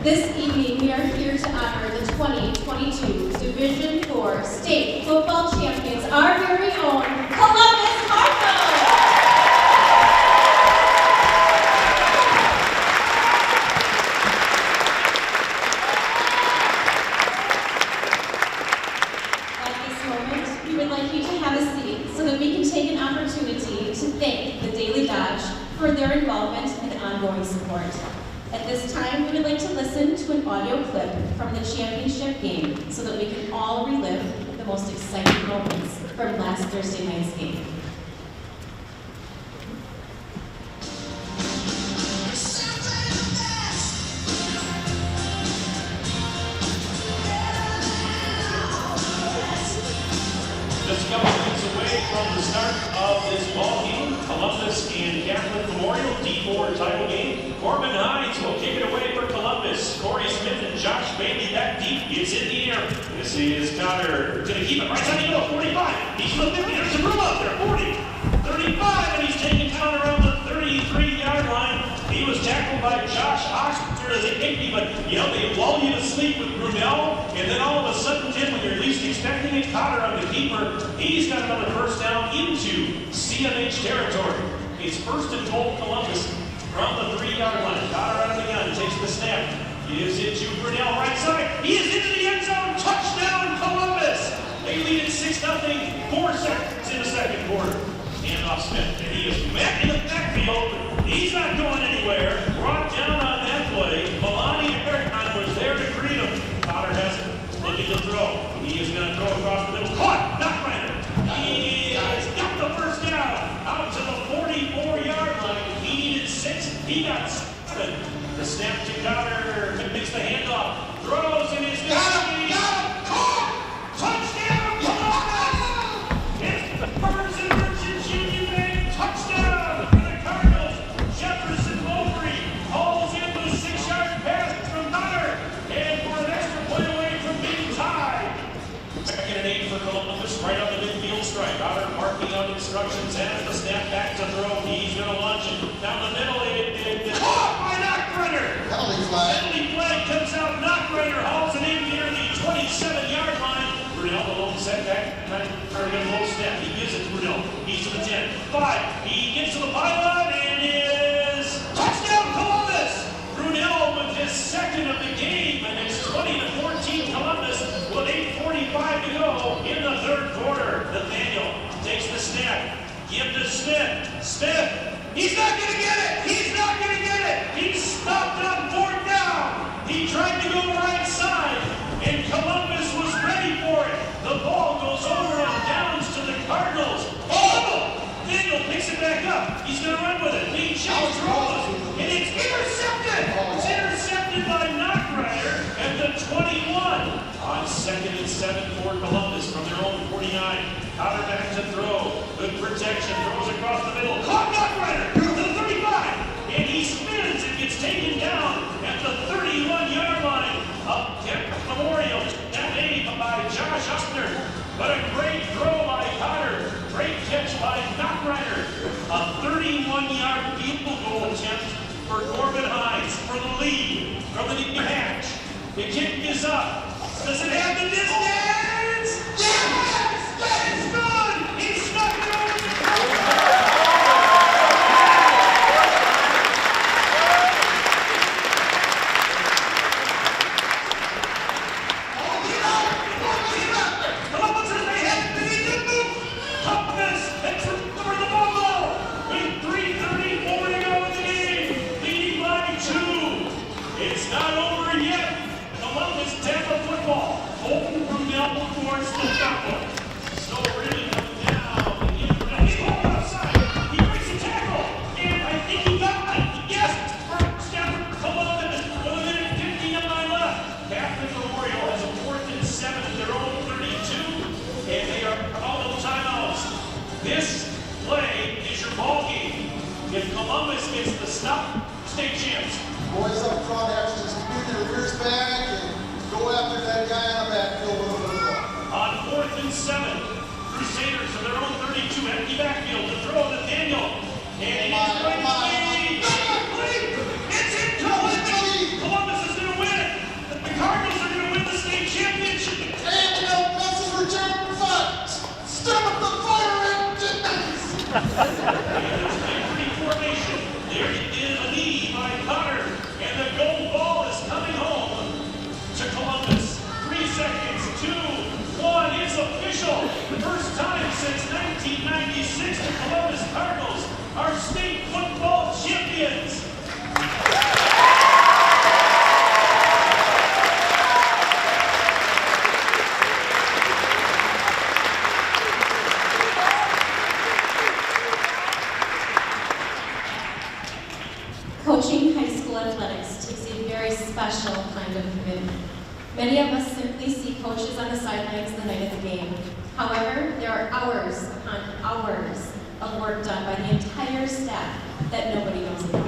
This evening, we are here to honor the 2022 Division IV State Football Champions, our very own Columbus Cardinals. At this moment, we would like you to have a seat so that we can take an opportunity to thank the Daily Dodge for their involvement and ongoing support. At this time, we would like to listen to an audio clip from the championship game so that we can all relive the most exciting moments from last Thursday night's game. Just a couple minutes away from the start of this ball game, Columbus and Catholic Memorial D4 title game. Corbin Hines will kick it away for Columbus. Corey Smith and Josh Bailey back deep. It's in the air. This is Connor. Going to keep it right side. He goes 45. He's to the 50. There's some room out there. 40, 35, and he's taken down around the 33-yard line. He was tackled by Josh Oxford as a safety, but they lull you to sleep with Brunel, and then all of a sudden, Tim, when you're least expecting it, Cotter on the keeper, he's got another first down into CMH territory. It's first and goal, Columbus from the 3-yard line. Cotter out of the gun, takes the snap, gives it to Brunel right side. He is into the end zone. Touchdown, Columbus! They lead at 6-0, 4 seconds in the second quarter. Handoff Smith, and he is met in the backfield. He's not going anywhere. Brought down on that play. Milani Erickman was there to greet him. Cotter has it. Looking to throw. He is going to throw across the middle. Caught! Knockman! He has got the first down. Out to the 44-yard line. He needed 6. He got 7. The snap to Cotter. Makes the handoff. Throws in his Got him! Caught! Touchdown, Columbus! It's the first in Merchants Union Bank touchdown for the Cardinals. Jefferson Mowbray hauls in the 6-yard pass from Cotter, and for an extra point away from being tied. Second and 8 for Columbus, right on the midfield stripe. Cotter marking out instructions as the snap back to throw. He's going to launch it down the middle. Caught by Knockrenner. Penalty flag. Penalty flag comes out. Knockrenner hauls it in near the 27-yard line. Brunel, the lone setback, low snap. He gives it to Brunel. He's to the 10, 5. He gets to the pylon and is touchdown, Columbus! Brunel with his second of the game, and it's 20-14 Columbus with 8:45 to go in the third quarter. Nathaniel takes the snap. Give to Smith. Smith, he's not going to get it! He's not going to get it! He's stopped on 4th down. He tried to go right side, and Columbus was ready for it. The ball goes over on downs to the Cardinals. Oh! Daniel picks it back up. He's going to run with it. He throws, and it's intercepted. It's intercepted by Knockrider at the 21. On 2nd and 7 for Columbus from their own 49. Cotter back to throw. Good protection. Throws across the middle. Caught Knockrider to the 35. And he spins and gets taken down at the 31-yard line. Up Catholic Memorial. That made by Josh Usner. But a great throw by Cotter. Great catch by Knockrider. A 31-yard field goal attempt for Corbin Hines for the lead from the near hatch. The kick is up. Does it have the distance? Yes! It's good! He snuck it over the goal. Columbus has they have to be good move. Columbus has recovered the ball with 3:34 to go in the game, leading by 2. It's not over yet. Columbus Tampa football. Holton Brunel towards the foul. So really come down. He's holding outside. He breaks the tackle. And I think he got it. Yes. First down for Columbus. 1 minute 59 left. Catholic Memorial has a 4th and 7 at their own 32. And they are calling timeouts. This play is your ball game. If Columbus gets the stop, state champs. Boys up front have to just move your rears back and go after that guy on the backfield with the ball. On 4th and 7, Crusaders of their own 32, empty backfield to throw Nathaniel. And it is going to be complete. It's incomplete. Columbus is going to win it. Victory formation. There is a knee by Connor, and the gold ball is coming home to Columbus. 3 seconds, 2, 1, it's official. First time since 1996 the Columbus Cardinals are state football champions. Coaching high school athletics takes a very special kind of commitment. Many of us simply see coaches on the sidelines the night of the game. However, there are hours upon hours of work done by the entire staff that nobody knows about.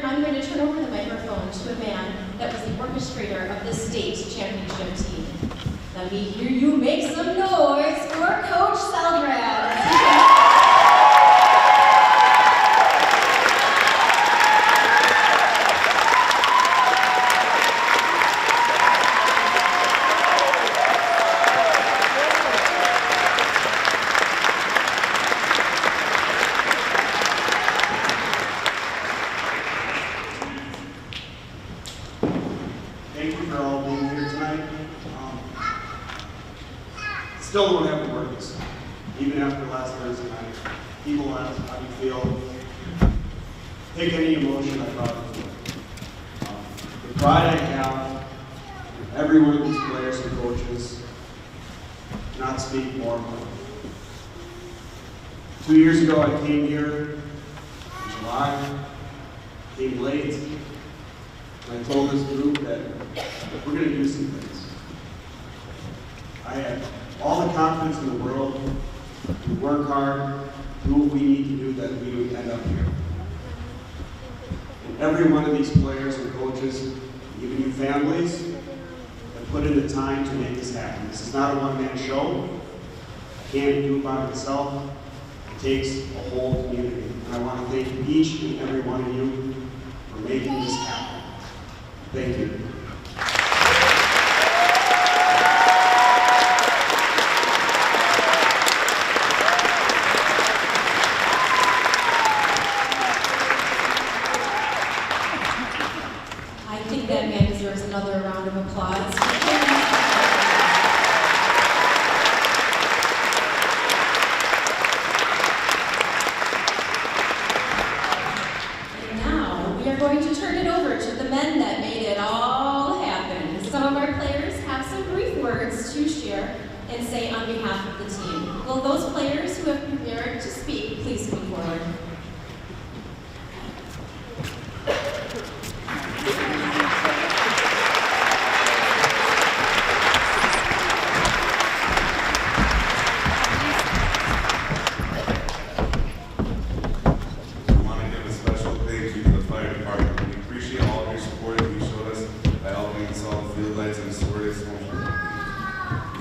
I'm going to turn over the microphone to a man that was the orchestrator of the state championship team. Let me hear you make some noise for Coach Seldrad. Thank you for all being here tonight. Still don't have the words. Even after last Thursday night, people ask how you feel. Pick any emotion I brought to you. The pride I have in every one of these players and coaches cannot speak more about it. 2 years ago, I came here in July, came late, and I told this group that we're going to do some things. I have all the confidence in the world to work hard, do what we need to do, that we would end up here. And every one of these players and coaches, even you families, have put in the time to make this happen. This is not a one-man show. I can't do it by myself. It takes a whole community. And I want to thank each and every one of you for making this happen. Thank you. I think that man deserves another round of applause. And now we are going to turn it over to the men that made it all happen. Some of our players have some brief words to share and say on behalf of the team. Will those players who have prepared to speak please come forward?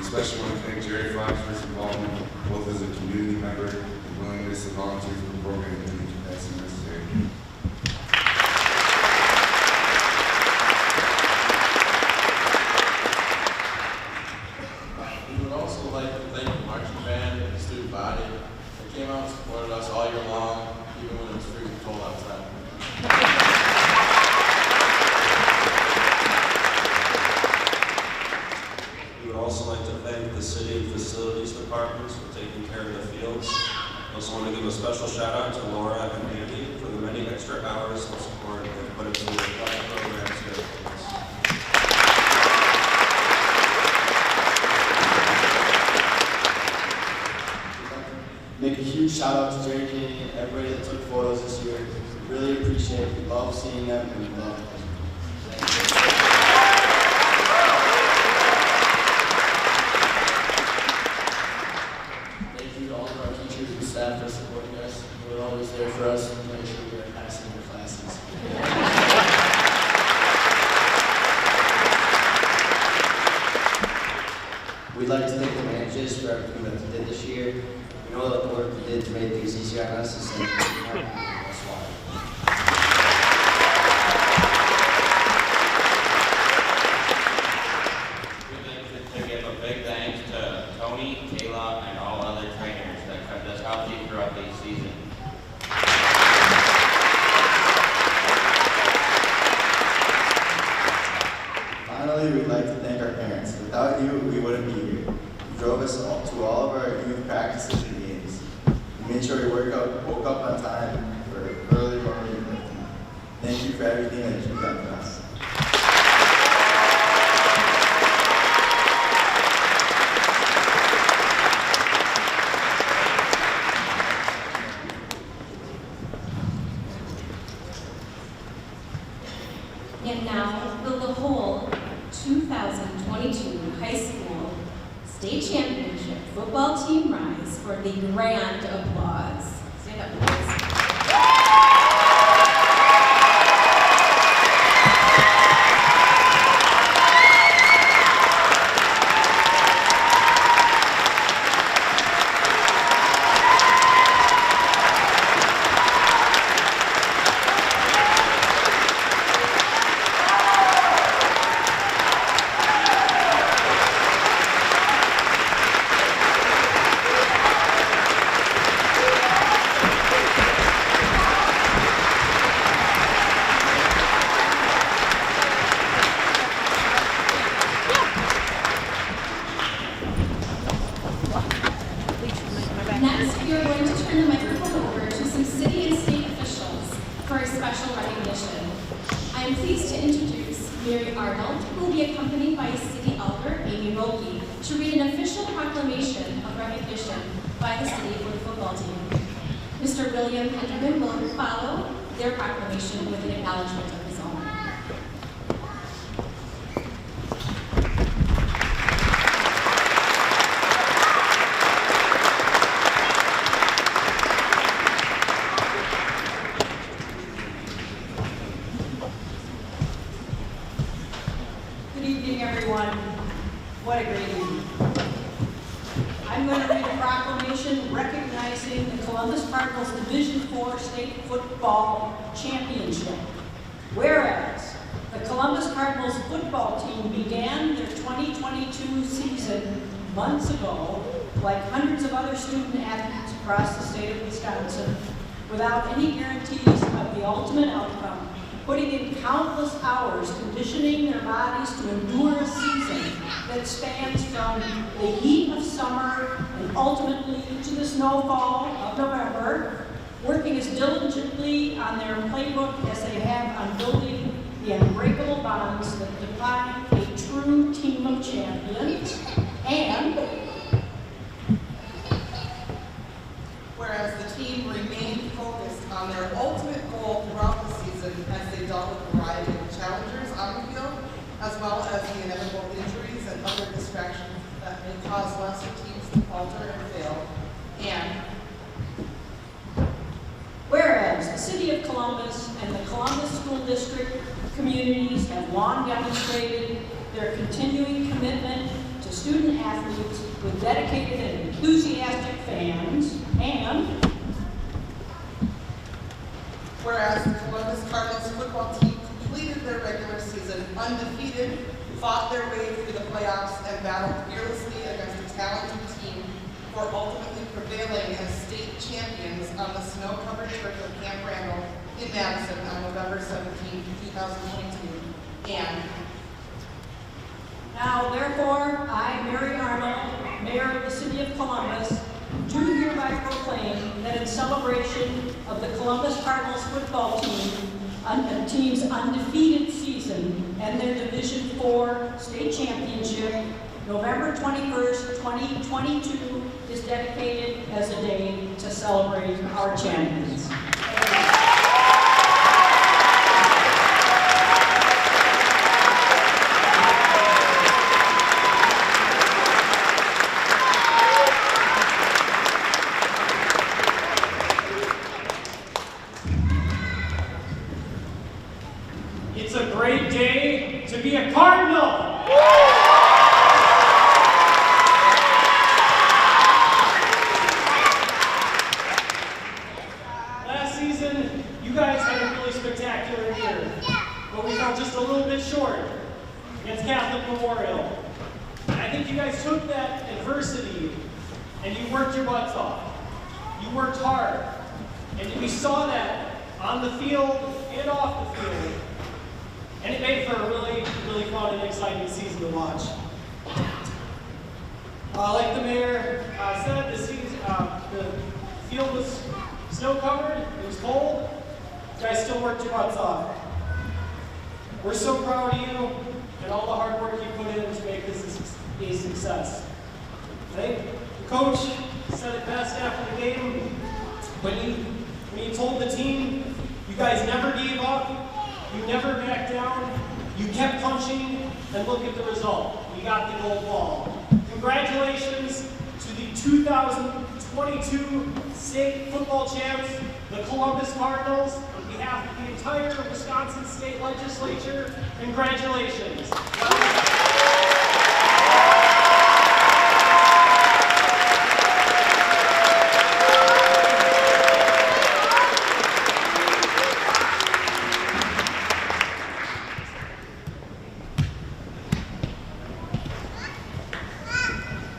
Especially want to thank Jerry Fox for his involvement, both as a community member and willingness to volunteer for the program in any capacity necessary. We would also like to thank the marching band and the student body that came out and supported us all year long, even when it was freezing cold outside. We would also like to thank the City Facilities Departments for taking care of the fields. I also want to give a special shout out to Laura and Andy for the many extra hours of support they've put into the athletic programs here at Phillips. Make a huge shout out to Jerry Caney and everybody that took photos this year. Really appreciate it. We love seeing them and we love them. Thank you to all of our teachers and staff for supporting us. They were always there for us and make sure we were passing their classes. We'd like to thank the managers for everything that they did this year. We know that the work they did to make things easier on us is something that's why. We'd like to give a big thanks to Tony, Kayla, and all other trainers that kept us healthy throughout throughout the season. Finally, we'd like to thank our parents. Without you, we wouldn't be here. You drove us to all of our youth practices and games. You made sure we woke up on time for early morning lifting. Thank you for everything that you've done for us. And now, will the whole 2022 high school state championship football team rise for the grand applause? Stand up, please. Next, we are going to turn the microphone over to some city and state officials for a special recognition. I am pleased to introduce Mary Arnold, who will be accompanied by City Elder Amy Roki to read an official proclamation of recognition by the city for the football team. Mr. William Hinderman will follow their proclamation with an acknowledgement of his own. Good evening, everyone. What a great evening. I'm going to read a proclamation recognizing the Columbus Cardinals Division IV State Football Championship. Whereas the Columbus Cardinals football team began their 2022 season months ago, like hundreds of other student athletes across the state of Wisconsin, without any guarantees of the ultimate outcome, putting in countless hours conditioning their bodies to endure a season that spans from the heat of summer and ultimately to the snowfall of November, working as diligently on their playbook as they have on building the unbreakable bonds that define a true team of champions. And whereas the team remained focused on their ultimate goal throughout the season as they dealt with a variety of challengers on the field, as well as the inevitable injuries and other distractions that may cause lesser teams to falter and fail. And whereas the City of Columbus and the Columbus School District communities have long demonstrated their continuing commitment to student athletes with dedicated and enthusiastic fans. And whereas the Columbus Cardinals football team completed their regular season undefeated, fought their way through the playoffs, and battled fearlessly against a talented team before ultimately prevailing as state champions on the snow-covered turf of Camp Randall in Madison on November 17, 2022. And now, therefore, I, Mary Arnold, Mayor of the City of Columbus, do hereby proclaim that in celebration of the Columbus Cardinals football team's undefeated season and their Division IV state championship, November 21st, 2022 is dedicated as a day to celebrate our champions. It's a great day to be a Cardinal. Last season, you guys had a really spectacular year, but we fell just a little bit short against Catholic Memorial. And I think you guys took that adversity and you worked your butts off. You worked hard. And we saw that on the field and off the field. And it made for a really, really fun and exciting season to watch. Like the mayor said, the field was snow covered, it was cold. You guys still worked your butts off. We're so proud of you and all the hard work you put in to make this a success. I think the coach said it best after the game when he told the team, you guys never gave up, you never backed down, you kept punching, and look at the result. We got the gold ball. Congratulations to the 2022 state football champs, the Columbus Cardinals. On behalf of the entire Wisconsin State Legislature, congratulations.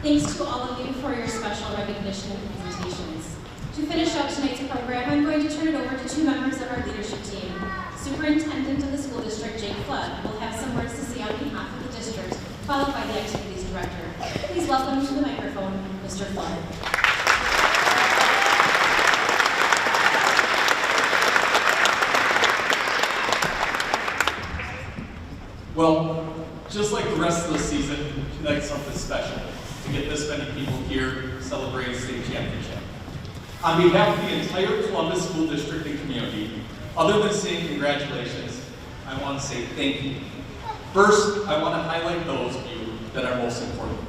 Thanks to all of you for your special recognition and presentations. To finish up tonight's program, I'm going to turn it over to two members of our leadership team. Superintendent of the school district, Jake Flood, will have some words to say on behalf of the district, followed by the activities director. Please welcome to the microphone, Mr. Flood. Well, just like the rest of the season, tonight's something special to get this many people here celebrating state championship. On behalf of the entire Columbus School District and community, other than saying congratulations, I want to say thank you. First, I want to highlight those of you that are most important,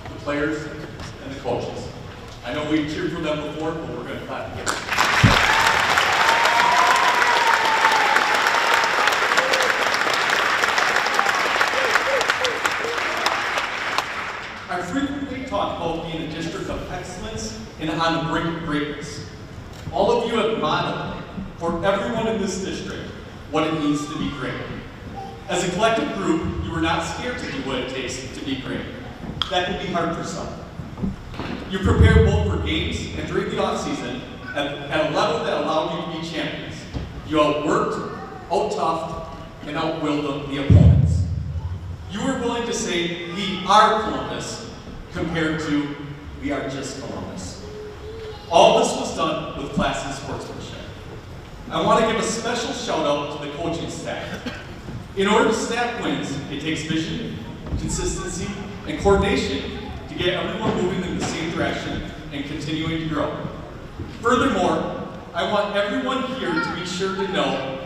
the players and the coaches. I know we've cheered for them before, but we're going to clap together. I frequently talk about being a district of excellence and on the brink of greatness. All of you have modeled for everyone in this district what it means to be great. As a collective group, you were not scared to do what it takes to be great. That can be hard for some. You prepared both for games and during the off-season at a level that allowed you to be champions. You outworked, out-toughed, and outwilled the opponents. You were willing to say, we are Columbus, compared to, we are just Columbus. All this was done with class and sportsmanship. I want to give a special shout out to the coaching staff. In order to stack wins, it takes vision, consistency, and coordination to get everyone moving in the same direction and continuing to grow. Furthermore, I want everyone here to be sure to know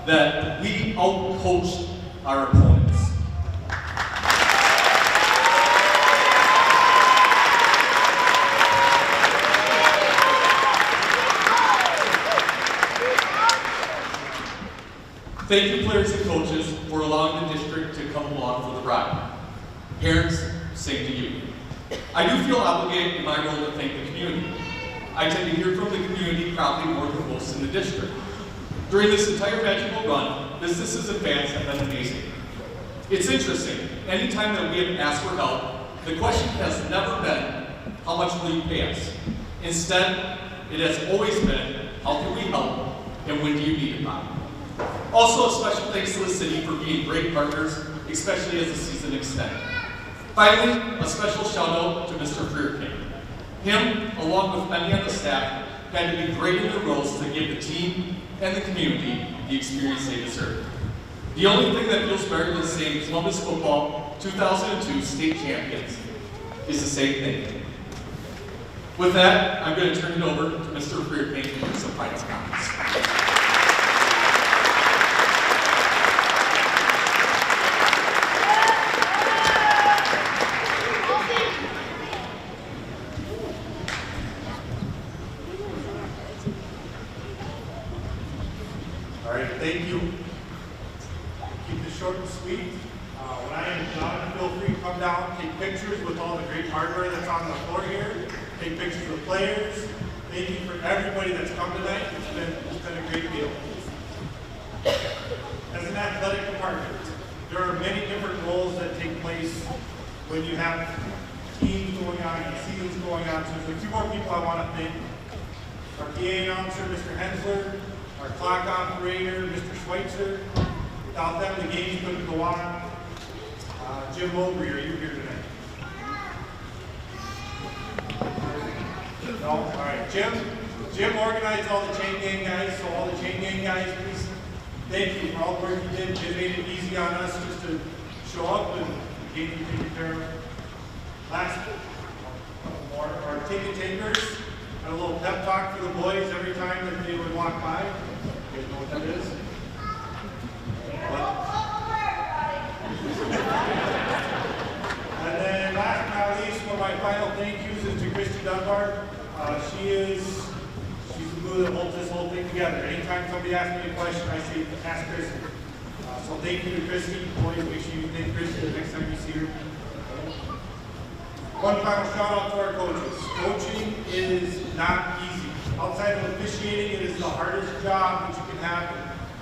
that we out-coached our opponents. Thank you, players and coaches, for allowing the district to come along for the ride. Parents, same to you. I do feel obligated in my role to thank the community. I tend to hear from the community probably more than most in the district. During this entire magical run, businesses and fans have been amazing. It's interesting, anytime that we have asked for help, the question has never been, how much will you pay us? Instead, it has always been, how can we help, and when do you need it by? Also, a special thanks to the city for being great partners, especially as the season extended. Finally, a special shout out to Mr. Freerking. Him, along with many on the staff, had to be great in their roles to give the team and the community the experience they deserve. The only thing that feels better than saying Columbus football 2002 state champions is the same thing. With that, I'm going to turn it over to Mr. Freerking for some final comments. All right, thank you. Keep this short and sweet. When I am done, feel free to come down, take pictures with all the great hardware that's on the floor here. Take pictures with players. Thank you for everybody that's come tonight. It's been a great deal. As an athletic department, there are many different roles that take place when you have teams going on and seasons going on. So there's a few more people I want to thank. our PA announcer, Mr. Hensler, our clock operator, Mr. Schweitzer. Without them, the games couldn't go on. Jim Mowbray, are you here tonight? No? All right. Jim organized all the chain gang guys, so all the chain gang guys, please thank you for all the work you did. Jim made it easy on us just to show up and the game you taken care of. Last, more, our ticket takers had a little pep talk for the boys every time that they would walk by. You guys know what that is? And then last but not least, one of my final thank yous is to Christy Dunbar. She's the glue that holds this whole thing together. Anytime somebody asks me a question, I say, ask Christy. So thank you to Christy. Boys, make sure you thank Christy the next time you see her. One final shout out to our coaches. Coaching is not easy. Outside of officiating, it is the hardest job that you can have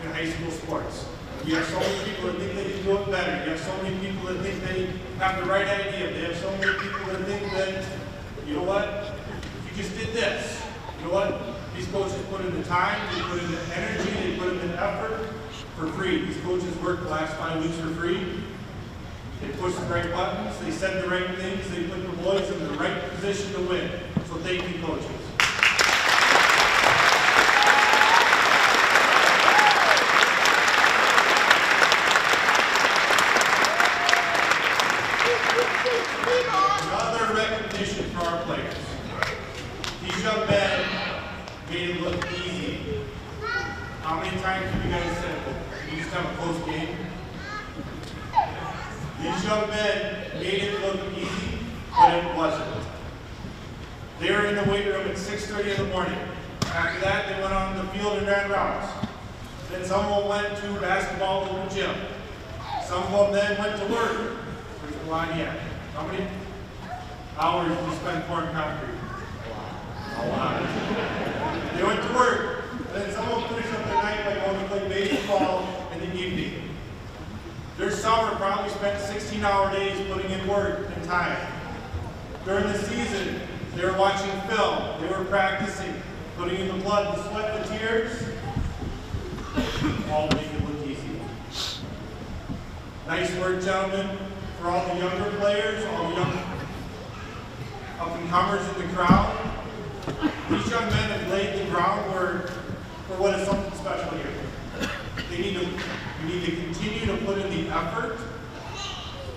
in high school sports. You have so many people that think they can do it better. You have so many people that think they have the right idea. They have so many people that think that, you know what, if you just did this, you know what, these coaches put in the time, they put in the energy, they put in the effort for free. These coaches work the last 5 weeks for free. They push the right buttons, they said the right things, they put the boys in the right position to win. So thank you, coaches. Another recognition for our players. These young men made it look easy. How many times have you guys said, you just have a close game? These young men made it look easy, but it wasn't. They were in the weight room at 6:30 in the morning. After that, they went on the field and ran routes. Then some of them went to basketball in the gym. Some of them then went to work. Where's the line yet? How many hours did you spend pouring concrete? A lot. They went to work. Then some of them finished up their night by going to play baseball in the evening. Their summer probably spent 16-hour days putting in work and time. During the season, they were watching film, they were practicing, putting in the blood, the sweat, the tears, all to make it look easy. Nice work, gentlemen, for all the younger players, all the young up-and-comers in the crowd. These young men have laid the groundwork for what is something special here. We need to continue to put in the effort.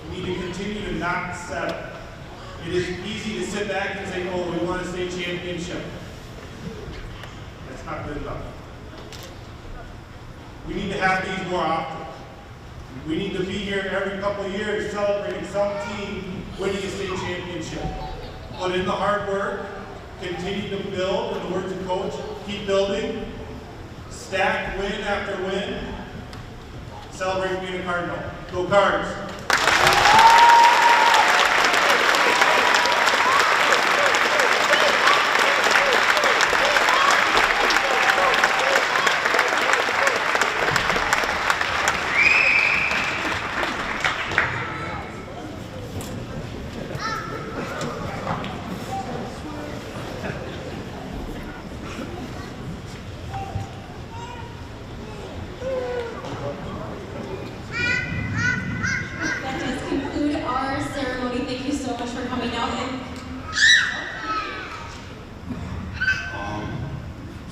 We need to continue to not settle. It is easy to sit back and say, oh, we want a state championship. That's not good enough. We need to have these more often. We need to be here every couple of years celebrating some team winning a state championship. Put in the hard work, continue to build, in the words of Coach, keep building, stack win after win, celebrate being a Cardinal. Go Cards!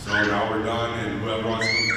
So now we're done, and whoever wants to